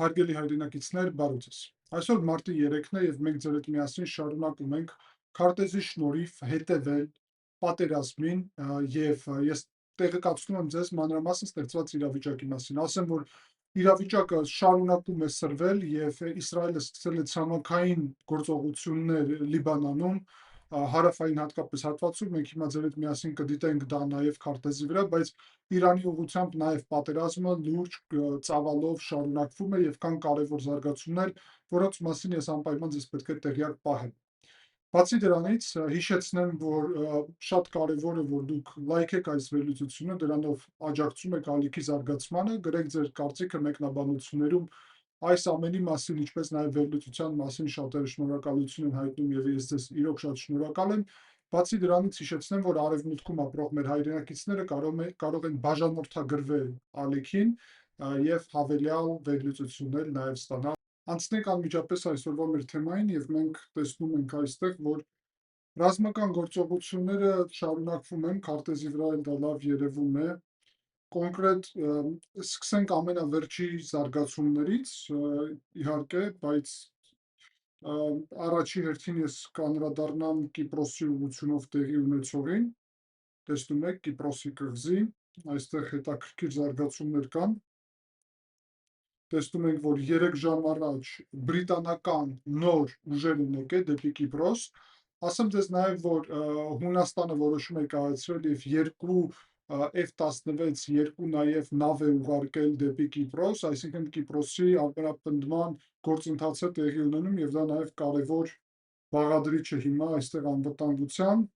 Հարգելի հայրենակիցներ, բարև ձեզ։ Այսօր մարտի 3-ն է եւ մենք ձեր հետ միասին շարունակում ենք քարտեզի շնորհիվ հետևել պատերազմին եւ ես տեղեկացնում եմ ձեզ մանրամասն ստեղծված իրավիճակի մասին։ Ասեմ, որ իրավիճակը շարունակում է սրվել եւ Իսրայելը սկսել է ցամաքային գործողություններ Լիբանանում, հարավային հատկապես հատվածում։ Մենք հիմա ձեր հետ միասին կդիտենք դա նաեւ քարտեզի վրա, բայց Իրանի ուղղությամբ նաև պատերազմը լուրջ ծավալով շարունակվում է եւ կան կարևոր զարգացումներ, որոնց մասին ես անպայման ձեզ պետք է տեղյակ պահեմ։ Բացի դրանից, հիշեցնեմ, որ շատ կարևոր է, որ դուք լայքեք այս վերլուծությունը, դրանով աջակցում եք ալիքի զարգացմանը, գրեք ձեր կարծիքը մեկնաբանություններում այս ամենի մասին, ինչպես նաև վերլուծության մասին շատերը շնորհակալություն են հայտնում եւ ես ձեզ իրոք շատ շնորհակալ եմ։ Բացի դրանից հիշեցնեմ, որ արևմուտքում ապրող մեր հայրենակիցները կարող են բաժանորդագրվել ալիքին եւ հավելյալ վերլուծություններ նաև ստանալ։ Անցնենք անմիջապես այսօրվա մեր թեմային եւ մենք տեսնում ենք այստեղ, որ ռազմական գործողությունները շարունակվում են, քարտեզի վրա էլ դա լավ երևում է։ Կոնկրետ սկսենք ամենավերջի զարգացումներից, իհարկե, բայց առաջի հերթին ես կանդրադառնամ Կիպրոսի ուղղությունով տեղի ունեցողին։ Տեսնում եք Կիպրոսի կղզի, այստեղ հետաքրքիր զարգացումներ կան։ Տեսնում ենք, որ 3 ժամ առաջ բրիտանական նոր ուժեր են եկել դեպի Կիպրոս։ Ասեմ ձեզ նաև, որ Հունաստանը որոշում է կայացրել եւ երկու F-16, երկու նաև նավ է ուղարկել դեպի Կիպրոս, այսինքն Կիպրոսի ամրապնդման գործընթացը տեղի ունենում եւ դա նաև կարևոր բաղադրիչ է հիմա այստեղ անվտանգության։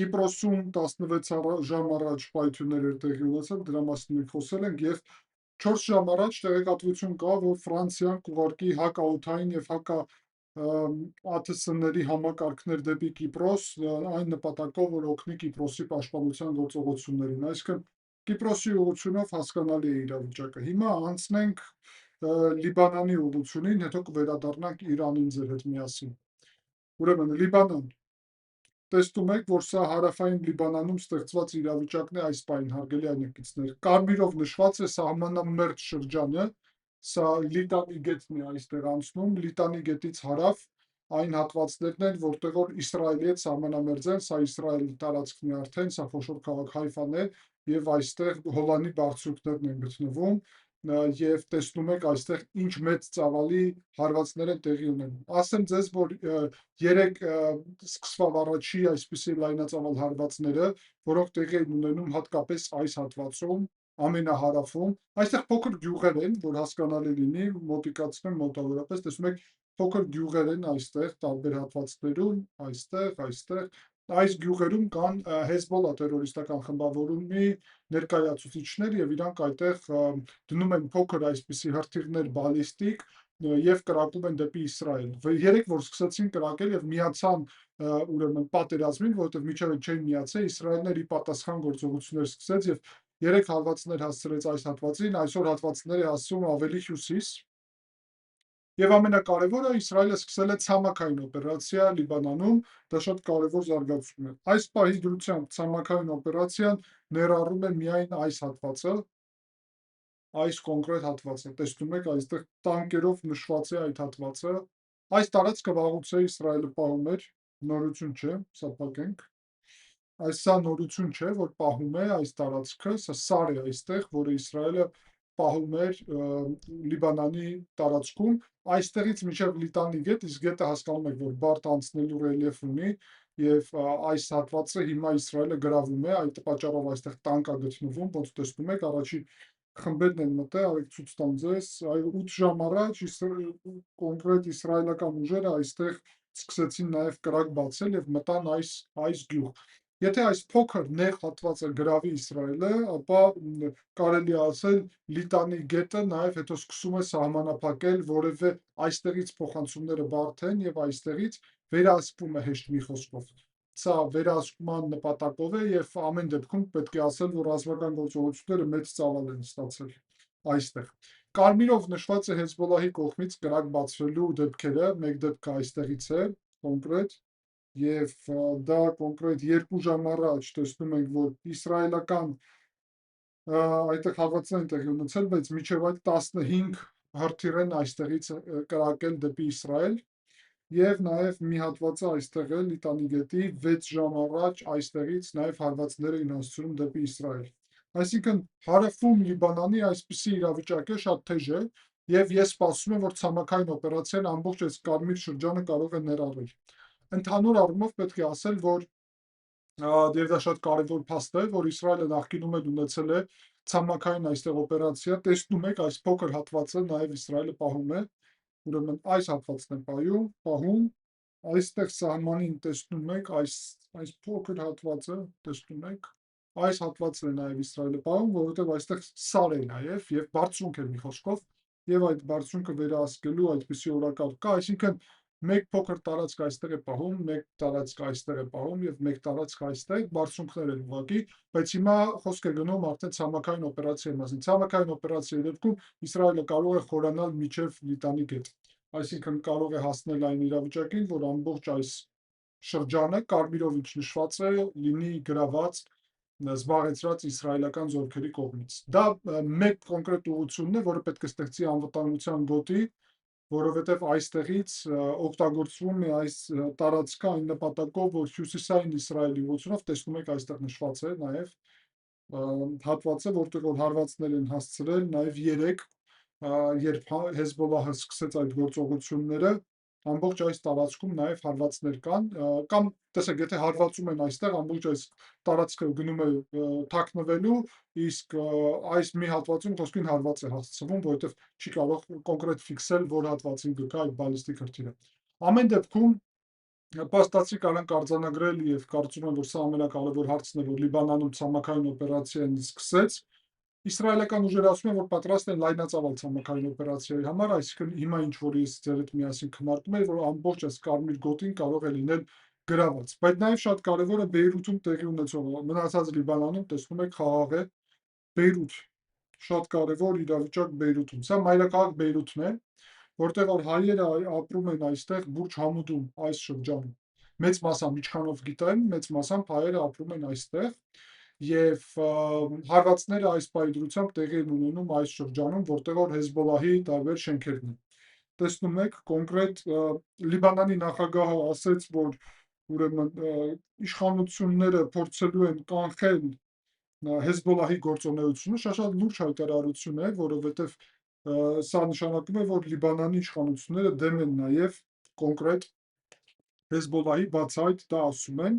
Կիպրոսում 16 ժամ առաջ պայթյուններ էր տեղի ունեցել, դրա մասին մենք խոսել ենք եւ 4 ժամ առաջ տեղեկատվություն կա, որ Ֆրանսիան կուղարկի հակաօդային եւ ԱԹՍ-ների համակարգներ դեպի Կիպրոս, այն նպատակով, որ օգնի Կիպրոսի պաշտպանության գործողություններին։ Այսինքն Կիպրոսի ուղղությունով հասկանալի է իրավիճակը։ Հիմա անցնենք Լիբանանի ուղղությունին, հետո կվերադառնանք Իրանին ձեր հետ միասին։ Ուրեմն Լիբանան, տեսնում եք, որ սա հարավային Լիբանանում ստեղծված իրավիճակն է այս պահին, հարգելի հայրենակիցներ։ Կարմիրով նշված է սահմանամերձ շրջանը, սա Լիտանի գետն է այստեղ անցնում, Լիտանի գետից հարավ այն հատվածներն են, որտեղ որ Իսրայելի հետ սահմանամերձ են, սա Իսրայելի տարածքն է արդեն, սա խոշոր քաղաք Հայֆան է եւ այստեղ Հոլանի բարձրություններն են գտնվում եւ տեսնում եք այստեղ ինչ մեծ ծավալի հարվածներ են տեղի ունենում։ Ասեմ ձեզ, որ 3 սկսվավ առաջի այսպիսի լայնածավալ հարվածները, որոնք տեղի են ունենում հատկապես այս հատվածում, ամենահարավում։ Այստեղ փոքր գյուղեր են, որ հասկանալի լինի, մոտիկացնեմ մոտավորապես, տեսնում եք փոքր գյուղեր են այստեղ տարբեր հատվածներում, այստեղ այս գյուղերում կան Հեզբոլլա տերորիստական խմբավորումի ներկայացուցիչներ եւ իրանք այդտեղ դնում են փոքր այսպիսի հրթիռներ բալիստիկ եւ կրակում են դեպի Իսրայել։ Երեք որ սկսեցին կրակել եւ միացան ուրեմն պատերազմին, որովհետեւ միջև չէին միացել, Իսրայելն իր պատասխան գործողություններ սկսեց եւ 3 հարվածներ հասցրեց այս հատվածին, այսօր հատվածները հասցում ավելի հյուսիս։ Եվ ամենակարևորը Իսրայելը սկսել է ցամաքային օպերացիա Լիբանանում, դա շատ կարևոր զարգացում է։ Այս պահի դրությամբ ցամաքային օպերացիան ներառում է միայն այս հատվածը, այս կոնկրետ հատվածը։ Տեսնում եք, այստեղ տանկերով նշված է այդ հատվածը։ Այս տարածքը վաղուց է Իսրայելը պահում էր, նորություն չէ, սա փակենք։ Սա նորություն չէ, որ պահում է այս տարածքը, սա սար է այստեղ, որը Իսրայելը պահում էր Լիբանանի տարածքում, այստեղից մինչև Լիտանի գետ, իսկ գետը հասկանում եք, որ բարդ անցնելու ռելիեֆ ունի եւ այս հատվածը հիմա Իսրայելը գրավում է, այդ պատճառով այստեղ տանկ է գտնվում, ոնց տեսնում եք, առաջի խմբերն են մտել, արեք ցույց տամ ձեզ, 8 ժամ առաջ կոնկրետ իսրայելական ուժերը այստեղ սկսեցին նաև կրակ բացել եւ մտան այս գյուղ։ Եթե այս փոքր նեղ հատվածը գրավի Իսրայելը, ապա կարելի է ասել Լիտանի գետը նաև հետո սկսում է սահմանափակել, որևէ այստեղից փոխանցումները բարդ են եւ այստեղից վերահսկվում է հեշտ մի խոսքով։ Սա վերահսկման նպատակով է եւ ամեն դեպքում պետք է ասել, որ ռազմական գործողությունները մեծ ծավալ են ստացել այստեղ։ Կարմիրով նշված է Հեզբոլլահի կողմից կրակ բացվելու դեպքերը, մեկ դեպքը այստեղից է կոնկրետ եւ դա կոնկրետ 2 ժամ առաջ տեսնում ենք, որ իսրայելական այդտեղ հարվածներ են տեղի ունեցել, բայց մինչև այդ 15 հրթիռ են այստեղից կրակել դեպի Իսրայել եւ նաեւ մի հատվածը այստեղ է Լիտանի գետի 6 ժամ առաջ այստեղից նաեւ հարվածներ էին հասցնում դեպի Իսրայել։ Այսինքն հարավում Լիբանանի այսպիսի իրավիճակ է, շատ թեժ է, եւ ես սպասում եմ, որ ցամաքային օպերացիան ամբողջ այս կարմիր շրջանը կարող է ներառել։ Ընդհանուր առումով պետք է ասել, որ եւ դա շատ կարևոր փաստ է, որ Իսրայելը նախկինում էլ ունեցել է ցամաքային այստեղ օպերացիա, տեսնում եք այս փոքր հատվածը նաեւ Իսրայելը պահում է, ուրեմն այս հատվածն է պահում, այստեղ սահմանին տեսնում եք այս փոքր հատվածը, տեսնում եք, այս հատվածն է նաև Իսրայելը պահում, որովհետև այստեղ սար է նաև եւ բարձունք է մի խոսքով, եւ այդ բարձունքը վերահսկելու այդպիսի օրակարգ կա, այսինքն մեկ փոքր տարածք այստեղ է պահում, մեկ տարածք այստեղ է պահում եւ մեկ տարածք այստեղ, բարձունքներ են ուղղակի, բայց հիմա խոսք է գնում արդեն ցամաքային օպերացիայի մասին։ Ցամաքային օպերացիայի դեպքում Իսրայելը կարող է խորանալ միջև Լիտանի գետ, այսինքն կարող է հասնել այն իրավիճակին, որ ամբողջ այս շրջանը կարմիրով նշված է, լինի գրաված, զբաղեցրած իսրայելական զորքերի կողմից։ Դա մեկ կոնկրետ ուղղությունն է, որը պետք է ստեղծի անվտանգության գոտի, որովհետև այստեղից օգտագործվում է այս տարածքը այն նպատակով, որ հյուսիսային Իսրայելի ուղղությունով տեսնում եք այստեղ նշված է նաև հատվածը, որտեղ որ հարվածներ են հասցրել, նաև 3 երբ Հեզբոլահը սկսեց այդ գործողությունները, ամբողջ այս տարածքում նաև հարվածներ կան, կամ տեսեք, եթե հարվածում են այստեղ, ամբողջ այս տարածքը գնում է թաքնվելու, իսկ այս մի հատվածում ոսկին հարված է հասցվում, որովհետև չի կարող կոնկրետ ֆիքսել, որ հատվածին գկա այդ բալիստիկ հրթիռը։ Ամեն դեպքում փաստացի կարանք արձանագրել եւ կարծում եմ, որ սա ամենակարևոր հարցն է, որ Լիբանանում ցամաքային օպերացիան սկսեց, իսրայելական ուժերը ասում են, որ պատրաստ են լայնածավալ ցամաքային օպերացիայի համար, այսինքն հիմա ինչ որ ես ձեր հետ միասին քննարկում եմ, որ ամբողջ այս կարմիր գոտին կարող է լինել գրաված։ Բայց նաև շատ կարևոր է Բեյրութում տեղի ունեցողը։ Մնացած Լիբանանում տեսնում եք խաղաղ է Բեյրութ, շատ կարևոր իրավիճակ Բեյրութում։ Սա մայրաքաղաք Բեյրութն է, որտեղ որ հայերը ապրում են այստեղ Բուրջ Համուդում, այս շրջանում։ Մեծ մասամբ ինչքանով գիտեմ, մեծ մասամբ հայերը ապրում են այստեղ եւ հարվածները այս պայծրությամբ տեղի են ունենում այս շրջանում, որտեղ որ Հեզբոլահի տարբեր շենքերն են։ Տեսնում եք կոնկրետ Լիբանանի նախագահը ասաց, որ ուրեմն իշխանությունները փորձելու են կանխել Հեզբոլահի գործունեությունը, շատ լուրջ հայտարարություն է, որովհետև սա նշանակում է, որ Լիբանանի իշխանությունները դեմ են նաև կոնկրետ Հեզբոլահի բացահայտ դա ասում են,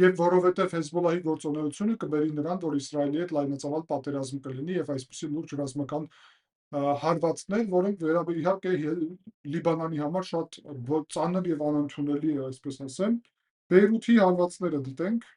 եւ որովհետև Հեզբոլահի գործունեությունը կբերի նրան, որ Իսրայելի հետ լայնածավալ պատերազմ կլինի եւ այսպիսի լուրջ ռազմական հարվածներ, որոնք իհարկե Լիբանանի համար շատ ծանր եւ անընդունելի է, այսպես ասեմ։ Բեյրութի հարվածները դիտենք։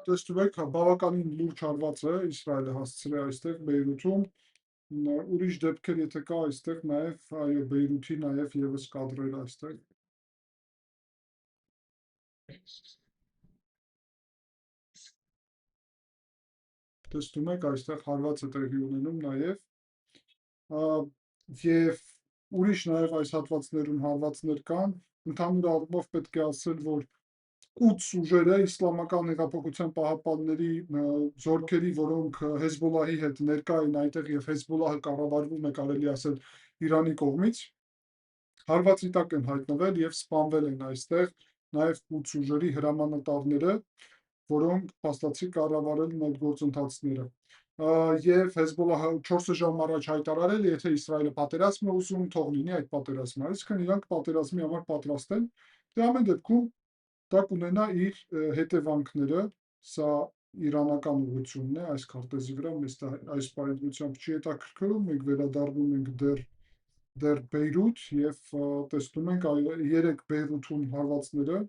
Տեսնում եք, բավականին լուրջ հարված է Իսրայելը հասցրել այստեղ Բեյրութում, ուրիշ դեպքեր եթե կա այստեղ նաև այո Բեյրութի նաև եւս կադրեր այստեղ։ Տեսնում եք, այստեղ հարված է տեղի ունենում նաև եւ ուրիշ նաև այս հատվածներում հարվածներ կան։ Ընդհանուր առումով պետք է ասել, որ Կուդս ուժերը իսլամական հեղափոխության պահապանների զորքերի, որոնք Հեզբոլահի հետ ներկա են այնտեղ եւ Հեզբոլահը կառավարվում է, կարելի ասել, Իրանի կողմից, հարվածի տակ են հայտնվել եւ սպանվել են այստեղ նաեւ Կուդս ուժերի հրամանատարները, որոնք փաստացի կառավարել են այդ գործընթացները։ Եվ Հեզբոլահը 4 ժամ առաջ հայտարարել է, եթե Իսրայելը պատերազմ է ուզում, թող լինի այդ պատերազմը։ Այսինքն իրանք պատերազմի համար պատրաստ են։ Դե ամեն դեպքում դա կունենա իր հետևանքները, սա իրանական ուղղությունն է այս քարտեզի վրա, մեզ դա այս պայմանությամբ չի հետաքրքրում, մենք վերադառնում ենք դեռ Բեյրութ եւ տեսնում ենք 3 Բեյրութում հարվածները,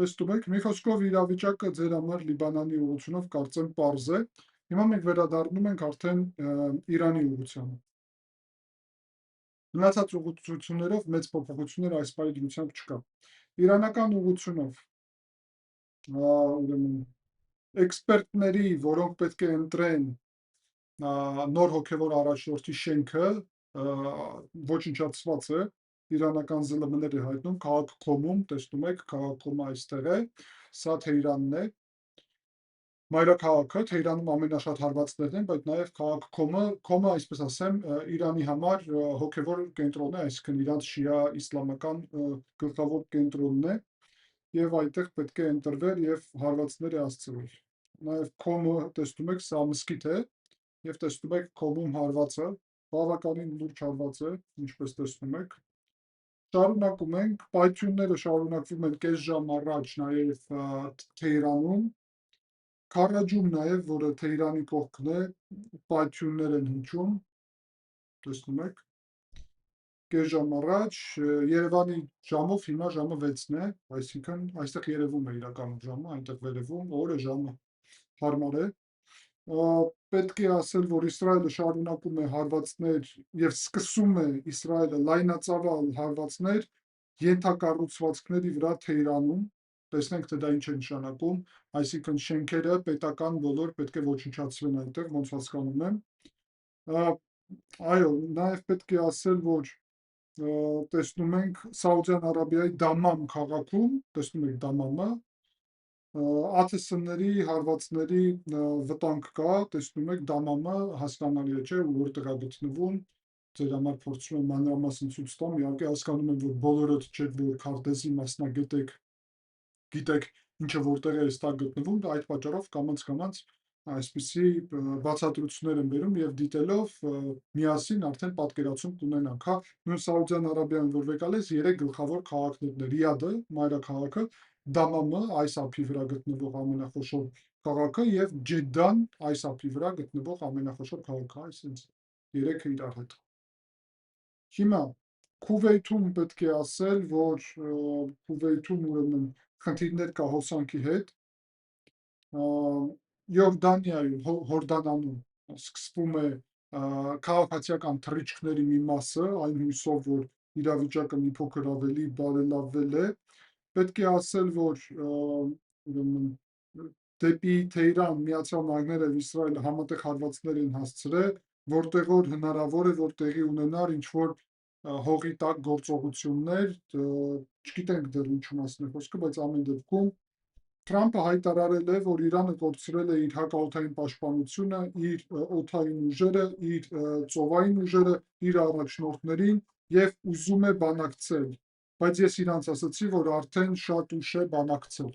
Տեսնում եք, մի խոսքով իրավիճակը ձեր համար Լիբանանի ուղղությունով կարծեմ պարզ է։ Հիմա մենք վերադառնում ենք արդեն Իրանի ուղղությանը։ Մնացած ուղղություններով մեծ փոփոխություններ այս պահի դրությամբ չկա։ Իրանական ուղղությունով ուրեմն էքսպերտների, որոնք պետք է ընտրեն նոր հոգևոր առաջնորդի շենքը, ոչնչացված է, իրանական ԶԼՄ-ները հայտնում քաղաք Քոմում, տեսնում եք, քաղաք Քոմը այստեղ է, սա Թեհրանն է, մայրաքաղաքը, Թեհրանում ամենաշատ հարվածներն են, բայց նաև քաղաք Քոմը, այսպես ասեմ, Իրանի համար հոգևոր կենտրոնն է, այսինքն իրանց շիա իսլամական գլխավոր կենտրոնն է, եւ այդտեղ պետք է ընտրվեր եւ հարվածները հասցվեր։ Նաև Քոմը, տեսնում եք, սա մզկիթ է, եւ տեսնում եք Քոմում հարվածը, բավականին լուրջ հարված է, ինչպես տեսնում եք։ Շարունակում ենք, պայթյունները շարունակվում են կես ժամ առաջ նաև Թեհրանում, Քարաջում նաև, որը Թեհրանի կողքն է, պայթյուններ են հնչում, տեսնում եք, կես ժամ առաջ, Երևանի ժամով հիմա ժամը 6-ն է, այսինքն այստեղ երևում է իրականում ժամը, այնտեղ վերևում, օրը ժամը հարմար է։ Պետք է ասել, որ Իսրայելը շարունակում է հարվածներ եւ սկսում է Իսրայելը լայնածավալ հարվածներ ենթակառուցվածքների վրա Թեհրանում, տեսնենք թե դա ինչ է նշանակում, այսինքն շենքերը պետական բոլոր պետք է ոչնչացվեն այնտեղ, ոնց հասկանում եմ։ Այո, նաև պետք է ասել, որ տեսնում ենք Սաուդյան Արաբիայի Դամամ քաղաքում, տեսնում եք Դամամը, ԱԹՍ-ների հարվածների վտանգ կա, տեսնում եք Դամամը հասկանալի է, չէ, որտեղ է գտնվում, ձեր համար փորձում եմ մանրամասն ցույց տամ, իհարկե հասկանում եմ, որ բոլորդ չեք, որ քարտեզի մասնագետ եք, գիտեք ինչը որտեղ է ստա գտնվում, այդ պատճառով կամաց այսպիսի բացատրություններ են բերում եւ դիտելով միասին արդեն պատկերացում կունենանք, հա, նույն Սաուդյան Արաբիան, որ եկալես 3 գլխավոր քաղաքներն է, Ռիադը, մայրաքաղաքը, Դամամը, այս ափի վրա գտնվող ամենախոշոր քաղաքը եւ Ջեդդան, այս ափի վրա գտնվող ամենախոշոր քաղաքը, այսինքն 3-ը իրար հետ։ Հիմա Քուվեյթում պետք է ասել, որ Քուվեյթում ուրեմն խնդիրներ կա հոսանքի հետ, Յորդանիայում, Հորդանանում սկսվում է քաղաքացիական թռիչքների մի մասը, այն հույսով, որ իրավիճակը մի փոքր ավելի բարելավվել է։ Պետք է ասել, որ դեպի Թեհրան Միացյալ Նահանգները եւ Իսրայելը համատեղ հարվածներ են հասցրել, որտեղ որ հնարավոր է, որ տեղի ունենար ինչ-որ հողի տակ գործողություններ, չգիտենք դեռ ինչ մասն է խոսքը, բայց ամեն դեպքում Թրամփը հայտարարել է, որ Իրանը կորցրել է իր հակաօդային պաշտպանությունը, իր օդային ուժերը, իր ծովային ուժերը, իր առաջնորդներին եւ ուզում է բանակցել, բայց ես իրանց ասացի, որ արդեն շատ ուշ է բանակցել։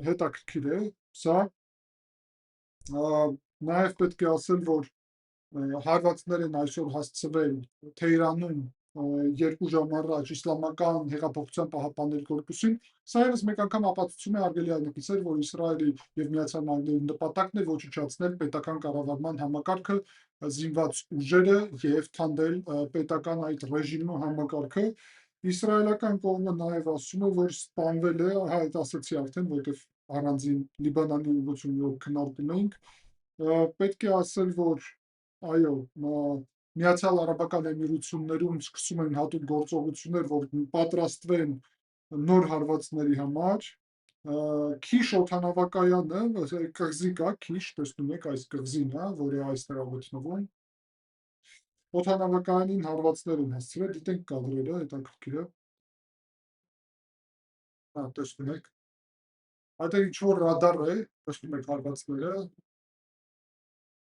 Հետաքրքիր է սա, նաև պետք է ասել, որ հարվածներ են այսօր հասցվել Թեհրանում 2 ժամ առաջ Իսլամական հեղափոխության պահապանների կորպուսին, սա ևս մեկ անգամ ապացուցում է արգելի այնպիսեր, որ Իսրայելի եւ Միացյալ Նահանգների նպատակն է ոչնչացնել պետական կառավարման համակարգը, զինված ուժերը եւ թանդել պետական այդ ռեժիմի համակարգը։ Իսրայելական կողմը նաև ասում է, որ սպանվել է, հա, այդ ասացի արդեն, որտեղ առանձին Լիբանանի ուղղությունով քննարկում էինք, պետք է ասել, որ այո, Միացյալ Արաբական Էմիրություններում սկսում են հատուկ գործողություններ, որ պատրաստվեն նոր հարվածների համար, Քիշ օդանավակայանը, կղզի կա, Քիշ, տեսնում եք այս կղզին, հա, որը այստեղ է գտնվում, օդանավակայանին հարվածներ են հասցրել, դիտենք կադրերը, հետաքրքիր է, հա, տեսնում եք, այդտեղ ինչ-որ ռադար է, տեսնում եք հարվածները,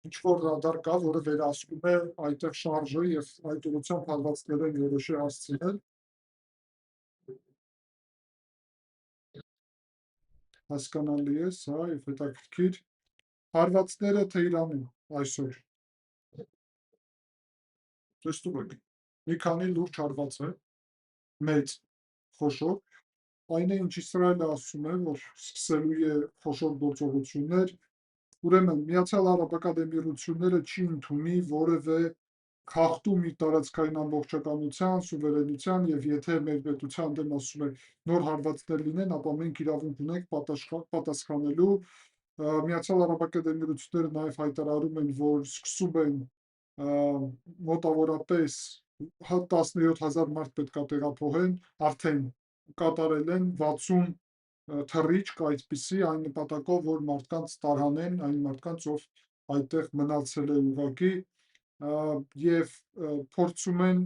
ինչ-որ ռադար կա, որը վերահսկում է այդտեղ շարժը եւ այդ ուղղությամբ հարվածներ են որոշի հասցրել։ Հասկանալի է, սա եւ հետաքրքիր։ Հարվածները Թեհրանում այսօր, տեսնում եք, մի քանի լուրջ հարված է, մեծ, խոշոր, այն է, ինչ Իսրայելը ասում է, որ սկսելու է խոշոր գործողություններ, ուրեմն Միացյալ Արաբական Էմիրությունները չի ընդունի որևէ խախտում իր տարածքային ամբողջականության, սուվերենության եւ եթե մեր պետության դեմ ասում է նոր հարվածներ լինեն, ապա մենք իրավունք ունենք պատասխանելու։ Միացյալ Արաբական Էմիրությունները նաև հայտարարում են, որ սկսում են մոտավորապես 17,000 մարդ պետք է տեղափոխեն, արդեն կատարել են 60 թռիչք այդպիսի այն նպատակով, որ մարդկանց տարհանեն, այն մարդկանց, ով այդտեղ մնացել է ուղղակի եւ փորձում են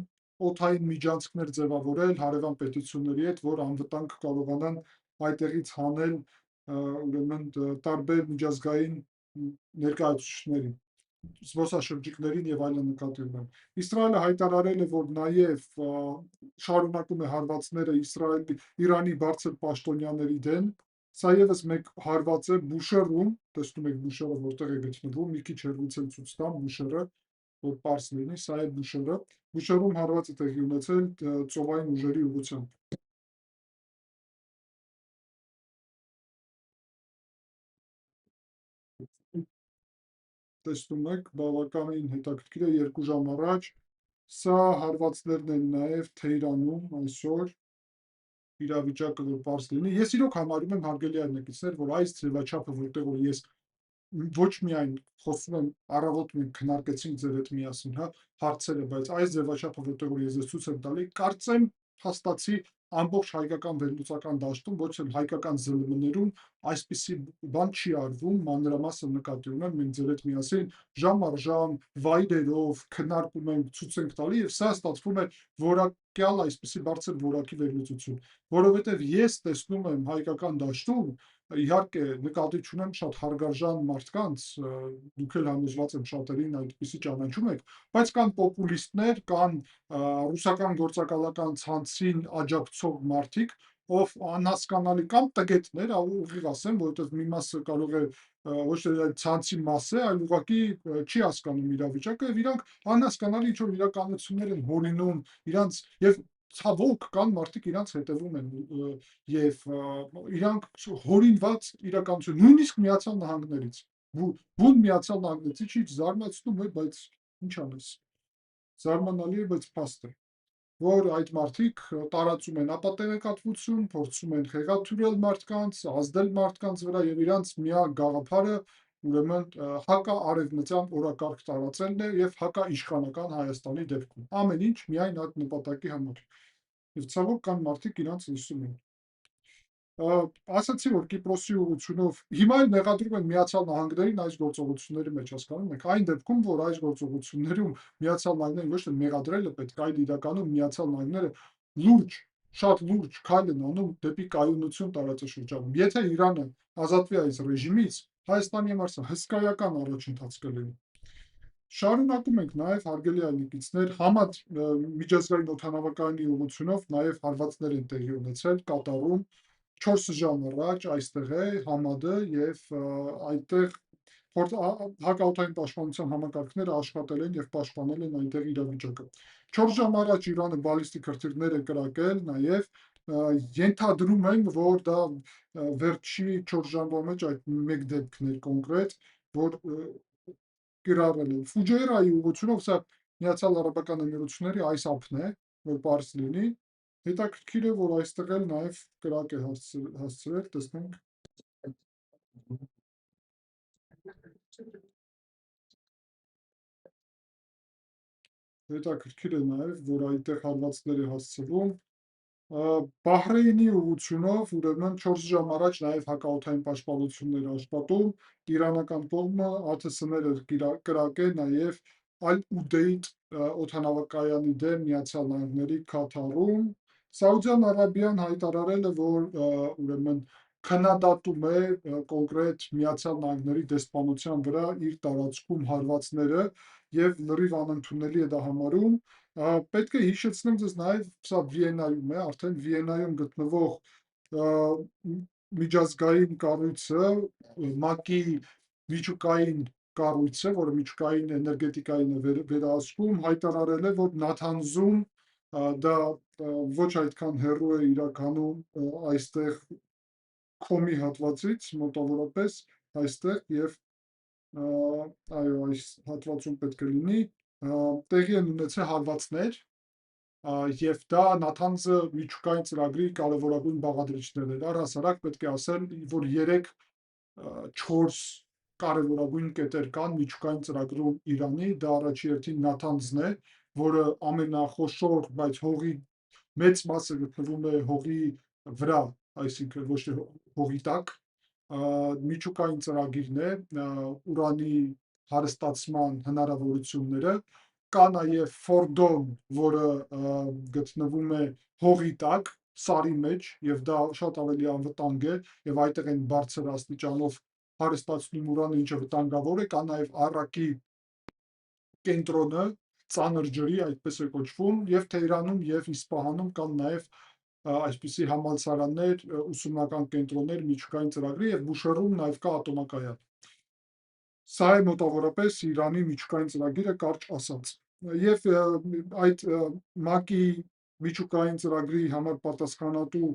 օդային միջանցքներ ձևավորել հարևան պետությունների հետ, որ անվտանգ կարողանան այդտեղից հանել ուրեմն տարբեր միջազգային ներկայացուցիչներին, զբոսաշրջիկներին եւ այլն նկատի ունեմ։ Իսրայելը հայտարարել է, որ նաեւ շարունակում է հարվածները Իրանի բարձր պաշտոնյաների դեմ։ Սա եւս մեկ հարված է Բուշերում, տեսնում եք Բուշերը որտեղ է գտնվում, մի քիչ հեռվից էլ ցույց տամ Բուշերը, որ պարզ լինի, սա է Բուշերը։ Բուշերում հարված է տեղի ունեցել ծովային ուժերի ուղղությամբ։ Տեսնում եք, բավականին հետաքրքիր է 2 ժամ առաջ։ Սա հարվածներն են նաև Թեհրանում այսօր իրավիճակը որ պարզ լինի։ Ես իրոք համարում եմ հարգելի այլմեկիցներ, որ այս ձևաչափը, որտեղ որ ես ոչ միայն խոսում եմ առավոտ մենք քննարկեցինք ձեր հետ միասին, հա, հարցերը, բայց այս ձևաչափը, որտեղ որ ես ձեզ ցույց եմ տալի, կարծեմ փաստացի ամբողջ հայկական վերլուծական դաշտում, ոչ էլ հայկական ԶԼՄ-ներում այսպիսի բան չի արվում, մանրամասը նկատի ունեմ, մենք ձեր հետ միասին ժամ առ ժամ վայրերով քննարկում ենք, ցույց ենք տալի եւ սա ստացվում է որակյալ այսպիսի բարձր որակի վերլուծություն, որովհետեւ ես տեսնում եմ հայկական դաշտում իհարկե նկատի չունեմ շատ հարգարժան մարդկանց, դուք էլ համոզված եմ շատերին այդպիսի ճանաչում եք, բայց կան պոպուլիստներ, կան ռուսական գործակալական ցանցին աջակցող մարդիկ, ով անհասկանալի կամ տգետներ, ուղիղ ասեմ, որովհետև մի մասը կարող է ոչ թե այդ ցանցի մաս է, այլ ուղղակի չի հասկանում իրավիճակը եւ իրանք անհասկանալի ինչ-որ իրականություններ են հորինում, իրանց եւ ցավոք կան մարդիկ իրանց հետևում են եւ իրանք հորինված իրականություն, նույնիսկ Միացյալ Նահանգներից, բուն Միացյալ Նահանգներից, չի զարմացնում է, բայց ինչ անես, զարմանալի է, բայց փաստ է, որ այդ մարդիկ տարածում են ապատեղեկատվություն, փորձում են խեղաթյուրել մարդկանց, ազդել մարդկանց վրա եւ իրանց միակ գաղափարը ուրեմն հակաարևմտյան օրակարգ տարածելն է եւ հակաիշխանական Հայաստանի դեպքում։ Ամեն ինչ միայն այդ նպատակի համար։ Եվ ցավոք կան մարդիկ իրանց լսում են։ Ասացի, որ Կիպրոսի ուղղությունով հիմա էլ մեղադրում են Միացյալ Նահանգներին այս գործողությունների մեջ, հասկանում եք, այն դեպքում, որ այս գործողություններում Միացյալ Նահանգներին ոչ թե մեղադրելը պետք է, այլ իրականում Միացյալ Նահանգները լուրջ, շատ լուրջ քայլ են անում դեպի կայունություն տարածաշրջանում։ Եթե Իրանը ազատվի այս ռեժիմից, Հայաստանի համար սա հսկայական առաջընթաց կլինի։ Շարունակում ենք նաև հարգելի այլմիկիցներ միջազգային օդանավակայանի ուղղությունով նաև հարվածներ են տեղի ունեցել Կատարում 4 ժամ առաջ այստեղ է Համադը եւ այդտեղ հակաօդային պաշտպանության համակարգները աշխատել են եւ պաշտպանել են այնտեղ իրավիճակը։ 4 ժամ առաջ Իրանը բալիստիկ հրթիռներ է կրակել նաեւ ենթադրում են, որ դա վերջի 4 ժամվա մեջ այդ մեկ դեպքն էր կոնկրետ, որ կիրառել են։ Ֆուջեյրայի ուղղությունով սա Միացյալ Արաբական Էմիրությունների այս ափն է, որ պարզ լինի։ Հետաքրքիր է, որ այստեղ էլ նաև կրակ է հասցրել, տեսնենք։ Հետաքրքիր է նաև, որ այնտեղ հարվածներ է հասցվում։ Բահրեյնի ուղղությունով ուրեմն 4 ժամ առաջ նաև հակաօդային պաշտպանություններ աշխատում, իրանական կողմը ԱԹՍ-ները կրակել նաև Ալ-Ուդեյդ օդանավակայանի դեմ Միացյալ Նահանգների Քաթարում։ Սաուդյան Արաբիան հայտարարել է, որ ուրեմն քննադատում է կոնկրետ Միացյալ Նահանգների դեսպանության վրա իր տարածքում հարվածները եւ լրիվ անընդունելի է դա համարում։ Պետք է հիշեցնեմ ձեզ նաև, սա Վիեննայում է, արդեն Վիեննայում գտնվող միջազգային կառույցը, ՄԱԿ-ի միջուկային կառույցը, որը միջուկային էներգետիկային է վերահսկում, հայտարարել է, որ Նաթանզում դա ոչ այդքան հեռու է իրականում այստեղ Քոմի հատվածից մոտավորապես այստեղ եւ այո, այս հատվածում պետք է լինի տեղի են ունեցել հարվածներ, եւ դա Նաթանձը միջուկային ծրագրի կարևորագույն բաղադրիչներն էր։ Առհասարակ պետք է ասել, որ 3-4 կարևորագույն կետեր կան միջուկային ծրագրում Իրանի, դա առաջի հերթին Նաթանձն է, որը ամենախոշոր, բայց հողի մեծ մասը գտնվում է հողի վրա, այսինքն ոչ թե հողի տակ, միջուկային ծրագիրն է, ուրանի հարստացման հնարավորությունները, կա նաև Ֆորդոն, որը գտնվում է հողի տակ, սարի մեջ, եւ դա շատ ավելի անվտանգ է, եւ այդտեղ են բարձր աստիճանով հարստացնում ուրանը, ինչը վտանգավոր է, կա նաև Առակի կենտրոնը, ծանր ջրի, այդպես է կոչվում, եւ Թեհրանում եւ Իսպահանում կան նաև այսպիսի համալսարաններ, ուսումնական կենտրոններ միջուկային ծրագրի եւ Բուշեհրում նաև կա ատոմակայան։ Սա է մոտավորապես Իրանի միջուկային ծրագիրը կարճ ասած։ Եվ այդ ՄԱԿ-ի միջուկային ծրագրի համար պատասխանատու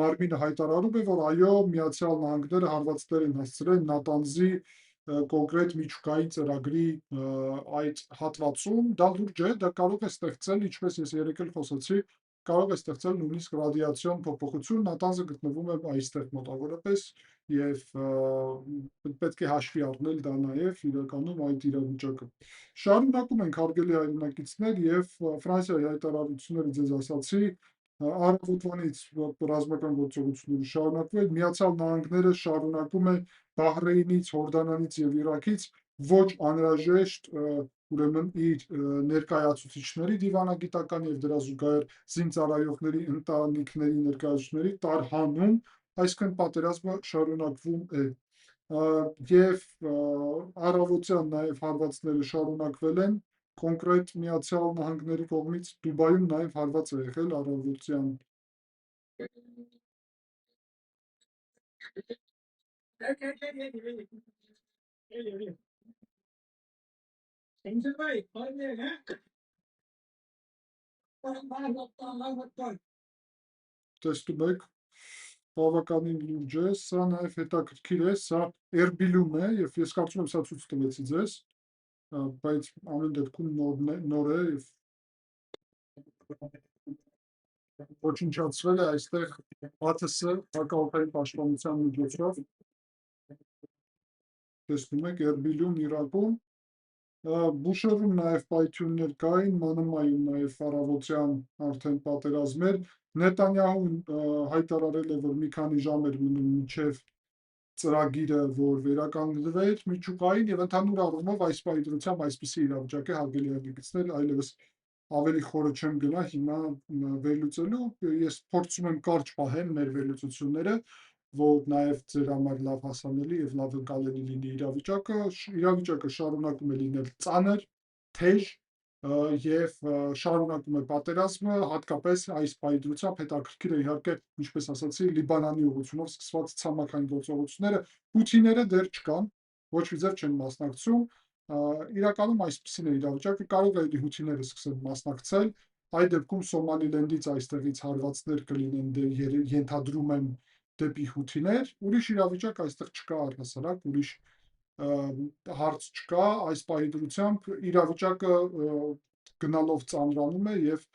մարմինը հայտարարում է, որ այո, Միացյալ Նահանգները հարվածներ են հասցրել Նաթանզի կոնկրետ միջուկային ծրագրի այդ հատվածում, դա լուրջ է, դա կարող է ստեղծել, ինչպես ես երեկ էլ խոսեցի, կարող է ստեղծել նույնիսկ ռադիացիոն փոփոխություն, Նաթանզը գտնվում է այստեղ մոտավորապես եւ պետք է հաշվի առնել դա նաև իրականում այդ իրավիճակը։ Շարունակում ենք հարգելի հայրենակիցներ եւ Ֆրանսիայի հայտարարությունները ձեզ ասացի, առավոտվանից ռազմական գործողությունները շարունակվել, Միացյալ Նահանգները շարունակում է Բահրեյնից, Հորդանանից եւ Իրաքից ոչ անհրաժեշտ ուրեմն իր ներկայացուցիչների դիվանագիտական եւ դրա զուգահեռ զինծառայողների ընտանիքների ներկայացուցիչների տարհանում, այսինքն պատերազմը շարունակվում է։ Եվ առավոտյան նաև հարվածները շարունակվել են, կոնկրետ Միացյալ Նահանգների կողմից Դուբայում նաև հարված է եղել առավոտյան։ Տեսնում եք, բավականին լուրջ է, սա նաև հետաքրքիր է, սա Էրբիլում է, եւ ես կարծում եմ սա ցույց տվեցի ձեզ, բայց ամեն դեպքում նոր է եւ ոչնչացվել է այստեղ ԱԹՍ հակաօդային պաշտպանության միջոցով, տեսնում եք Էրբիլում, Իրաքում, Բուշեհրում նաև պայթյուններ կային, Մանամայում նաև առավոտյան արդեն պատերազմներ, Նետանյահուն հայտարարել է, որ մի քանի ժամ էր մնում մինչև ծրագիրը, որ վերականգնվեր միջուկային եւ ընդհանուր առումով այս պայծրությամբ այսպիսի իրավիճակ է, հարգելի հայրենակիցներ, այլևս ավելի խորը չեմ գնա հիմա վերլուծելու, ես փորձում եմ կարճ պահել մեր վերլուծությունները, որ նաև ձեր համար լավ հասանելի եւ լավ ընկալելի լինի իրավիճակը շարունակում է լինել ծանր, թեժ եւ շարունակում է պատերազմը, հատկապես այս պայծրությամբ հետաքրքիր է իհարկե, ինչպես ասացի, Լիբանանի ուղղությունով սկսված ցամաքային գործողությունները, հութիները դեռ չկան, ոչ մի ձև չեն մասնակցում, իրականում այսպեսին է իրավիճակը, կարող է հութիները սկսեն մասնակցել, այդ դեպքում Սոմալիլենդից այստեղից հարվածներ կլինեն, ենթադրում եմ դեպի հութիներ, ուրիշ իրավիճակ այստեղ չկա առհասարակ, ուրիշ հարց չկա, այս պահի դրությամբ իրավիճակը գնալով ծանրանում է եւ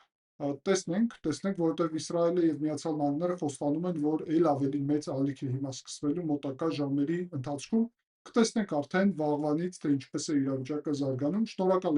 տեսնենք, որովհետեւ Իսրայելը եւ Միացյալ Նահանգները խոստանում են, որ ել ավելի մեծ ալիք է հիմա սկսվելու մոտակա ժամերի ընթացքում, կտեսնենք արդեն վաղվանից, թե ինչպես է իրավիճակը զարգանում, շնորհակալ